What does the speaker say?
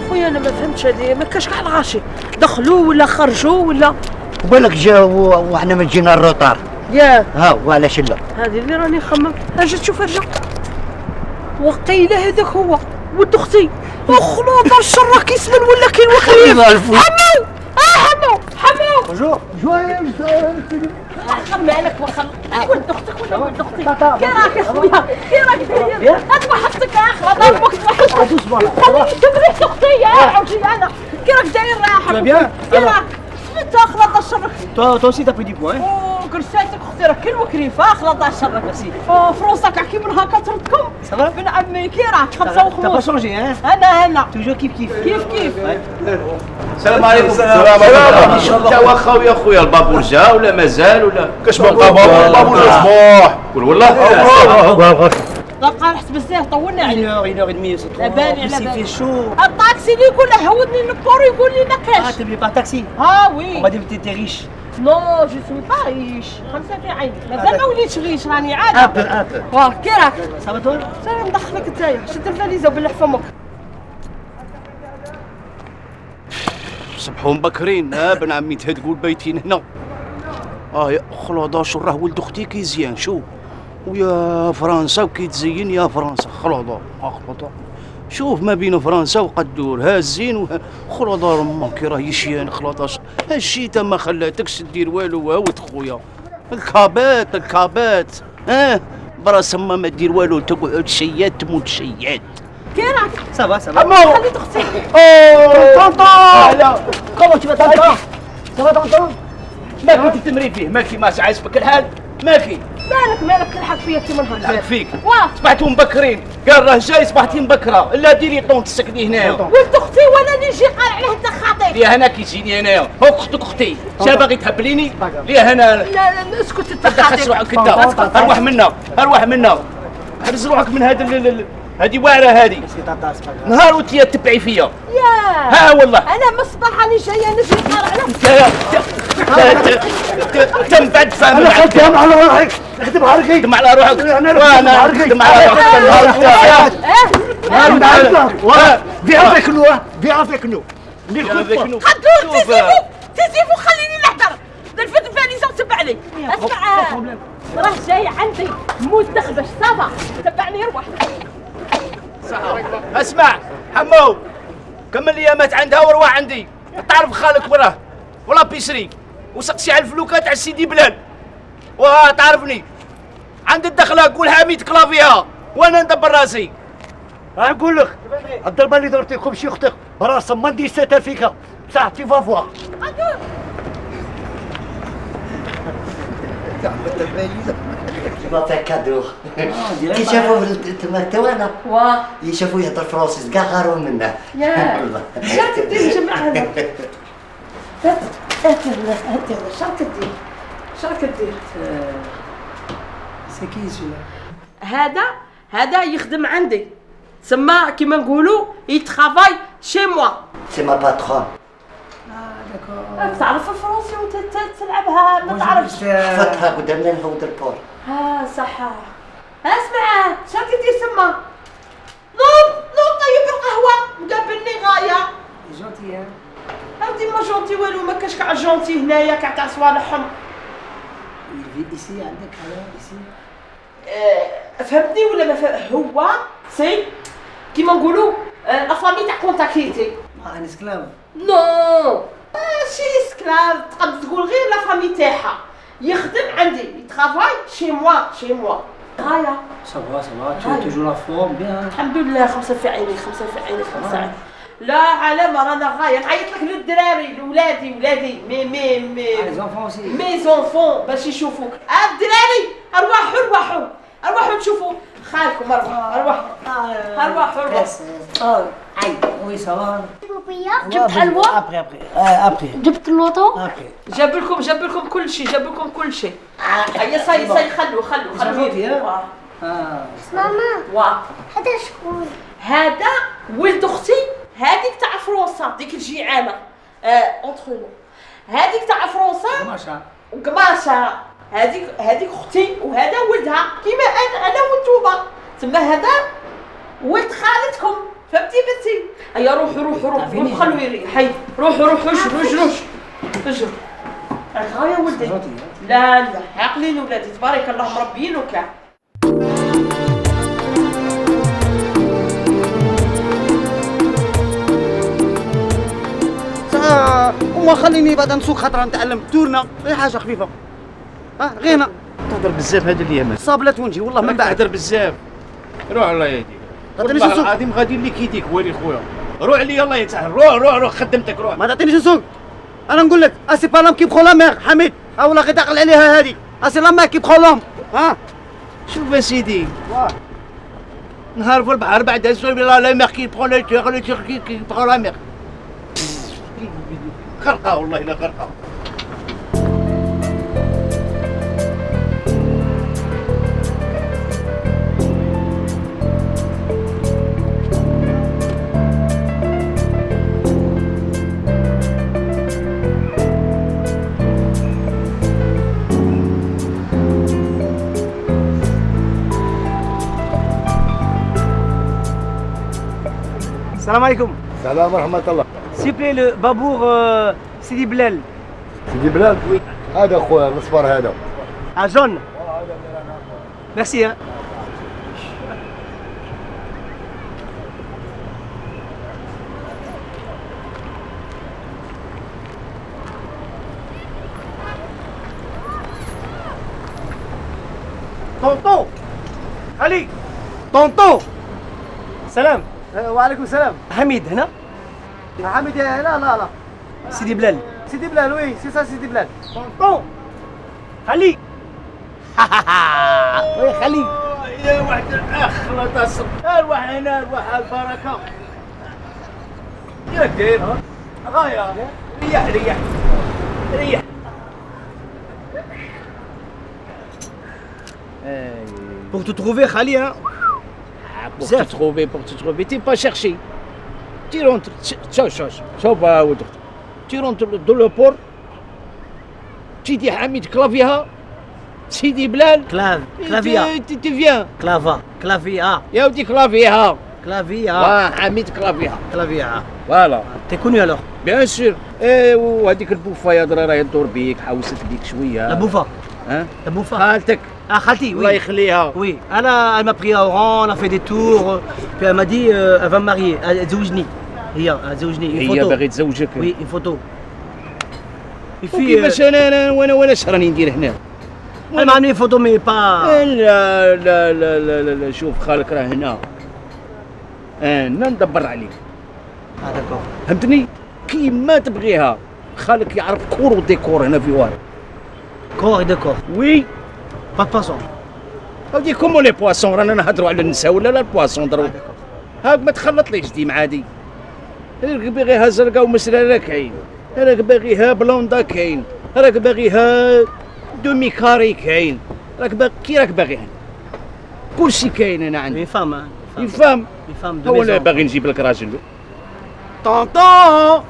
خويا انا ما فهمتش هذه، ما كاش كاع الغاشي دخلوا ولا خرجوا ولا بالك جاو وحنا ما جينا الروطار ياه. ها وعلاش لا هذه اللي راني نخمم. اجي تشوف الرجل وقيله هذاك هو ولد اختي. وخلوط الشر كيسمن ولا كاين وخريف. حمو حمو بونجور جويز خمي عليك وخل ولد اختك ولا ولد اختي. كي راك يا خويا كي راك داير؟ هات وحدتك يا اخي ضربك وحدتك. خليني تبريك اختي يا عوجي انا. كي راك داير يا حبيبي؟ كي راك؟ انت خلط الشرك. Toi aussi t'as pris du poids. كرساتك اختي راه كل وكريفه خلط الشرك. فرنسا كاع كي من هكا تردكم. Ça va? بن عمي كي راك؟ T'as 55. pas changé hein? انا Toujours kiff kiff. كيف السلام عليكم. السلام عليكم. انت واخا ويا خويا البابور جا ولا مازال ولا كاش بقى بابور البابور جا صباح قول والله. بقى رحت بزاف طولنا عليه. 1 heure et demie c'est trop. لا بالي En plus, على il بالي. fait chaud. الطاكسي اللي يقول له هودني للكور يقول لي ما Ah كاش. t'es venu par taxi? ها On وي m'a dit que t'étais riche. نو جو سوي با ريش. خمسة في عيني مازال ما وليتش ريش راني ان عادة. بو ان بو واه كي راك؟ Ça va toi? سير ندخلك نتايا شد الفاليزة وبلع فمك. صبحوا مبكرين. بن عمي تقول بيتين هنا. يا خلاص شو راه ولد اختي كيزيان شو ويا فرنسا وكيتزين يا فرنسا خلاص شوف ما بين فرنسا وقدور هازين خلاص رمك كي راه يشيان خلاص هالشيتا ما خلاتكش دير والو ولد خويا. الكابات براس ما دير والو تقعد شيات تموت شيات. كي راك؟ Ça va ça va. خليت اختي. Comment tu vas t'entendre? Ça va t'entendre? ماكي تتمري فيه ماكي ما عايزبك الحال ماكي مالك تلحق فيا كي من نلحق فيك. واه صبحتوا مبكرين قال راه جاي صبحتي مبكره لا ديري طون تسكني هنايا. ولد اختي وانا نجي قال عليه انت خاطي. ليه هنا كيجيني هنايا اختك اختي شا باغي تهبليني ليه هنا لا اسكت انت تدخل خاطي. روحك انت ارواح منا حبس روحك من هذا هذه واعره هذه C'est ta tasse pas grave. نهار وانت تبعي فيا. ياه ها والله انا من الصباح راني جايه نجي قال عليه. تم بعد فاهم انا خدام على روحك اخدم على رقي دم على روحك وانا دم على روحك النهار تاعك فيها افيك نو فيها افيك نو خدوه تزيفو خليني نحضر. درفت الفاليزه وتبع لي. اسمع راه جاي عندي موت تخبش صافا تبعني روح. اسمع حمو كمل لي مات عندها وروح عندي تعرف خالك وراه ولا بيسري وسقسي على الفلوكه تاع سيدي بلال وتعرفني عند الدخله قول حميد كلافيها وانا ندبر راسي. نقول لك الضربه اللي ضربتيكم شي اختك راس ما ندير سيتها فيك بصح تي فافوا ما فيك كادو كي شافوا تما توانا واه يشافوا يهضر فرونسي كاع غاروا منه ياه والله شاك دير جمع هذا. هات شاك دير. C'est qui celui-là? هذا يخدم عندي تسمى كيما نقولوا يترافاي شي موا. سي ما باترون تعرف الفرنسي وانت تلعبها ما تعرفش. فتها قدامنا نهود البور صح. اسمع شاك دير تسمى نوض طيب القهوه مقابلني غايه. Gentil hein? هاودي ما جونتي والو ما كاش كاع جونتي هنايا كاع تاع صوالحهم. Il vit ici عندك alors ici? فهمتني ولا ما هو سي كيما نقولوا لا فامي تاع كونتاكتي. Un esclave. نو ماشي اسكلاف تقدر تقول غير لا فامي تاعها يخدم عندي يترافاي شي موا غايه. Ça va, tu as toujours la forme bien. الحمد لله خمسة في عيني خمسة. لا على ما رانا غايه نعيط لك للدراري ولادي مي Les enfants aussi. مي زونفون باش يشوفوك. الدراري ارواحوا تشوفوا خالكم. ارواحوا. Aïe, oui, ça va. جبت حلوى، Après. جبت اللوطو. Après. جاب لكم كل شيء. هيا صاي خلوا زوجتي، ها؟ ماما هذا شكون؟ هذا ولد اختي، هذيك تاع فرنسا، ديك الجيعانه اونتر هذيك تاع فرنسا Machin. وقماشه. هذيك اختي وهذا ولدها كيما انا وانتوما. تما هذا ولد خالتكم، فهمتي بنتي؟ هيا روحوا خلوه يريح. هيا روحوا اجروا. غايه ولدي. لا عاقلين ولادي تبارك الله مربيينك كاع. وما خليني بعد نسوق خاطر نتعلم تورنا اي حاجه خفيفه. غينا تهضر بزاف هذا اليمن. صابلات ونجي والله ما بعد. تهضر بزاف. روح الله يهديك. تعطينيش والله نسوق. العظيم غادي لك يديك ولي خويا. روح لي الله يتسهل. روح خدمتك روح. ما تعطينيش نسوق. انا نقول لك اسي با لام كي بخو لا مير حميد. والله غير تعقل عليها هذه. اسي لا مير كي بخو لام. شوف اسيدي. نهار في البحر بعد اسوي لا مير كي بخو لي تركي كي بخو لا مير. خرقه والله لا خرقه. السلام عليكم. السلام ورحمة الله. سيبلي لو بابور سيدي بلال. سيدي بلال؟ وي. هذا خويا الاصفر هذا. جون. ميرسي. طونطون علي. طونطون. سلام. وعليكم السلام. حميد هنا؟ حميد لا سيدي بلال. سيدي بلال وي سي سا سيدي بلال. طونطون خلي. وي خلي. يا واحد الاخ لا تصب. ارواح هنا ارواح البركه. يا دير غايه. ريح. Pour te trouver خلي ها. Pour te trouver, t'es pas cherché. Tu rentres, شوف ولد اختي. Tu rentres dans le port. سيدي حميد كلافيها. سيدي بلال. كلافيا. Tu viens. كلافيا. يا ودي كلافيها. كلافيا. حميد كلافيها. كلافيا. فوالا. تي كوني الوغ. بيان سور. وهذيك البوفه يا درا راهي تدور بيك حوست بيك شويه. لا بوفا. ها؟ La bouffa. خالتك. خالتي الله oui. يخليها. Oui. Elle m'a pris au rang, on a fait des tours. Puis elle m'a dit elle va me marier. Elle تزوجني. هي تزوجني. Une هي photo. باغي تزوجك. Oui, une photo. Et puis وكيفاش وانا اش راني ندير هنا؟ elle m'a amené une photo mais pas. لا شوف خالك راه هنا. انا ندبر عليك. d'accord. فهمتني؟ كيما تبغيها. خالك يعرف كور وديكور هنا في وارد. Corps et décor. وي. Pas de poisson. ودي كومون لي بواسون رانا نهضروا على النساء ولا لا البواسون ضروري. هاك ما تخلطليش دي مع هادي. راك باغيها زرقاء ومسراره كاين. راك باغيها بلوندا كاين. راك باغيها دومي كاري كاين. راك باغيها. كلشي كاين انا عندي. Une femme. Hein. يفهم. Une femme de هو انا maison. باغي نجيب لك راجل. Tonton.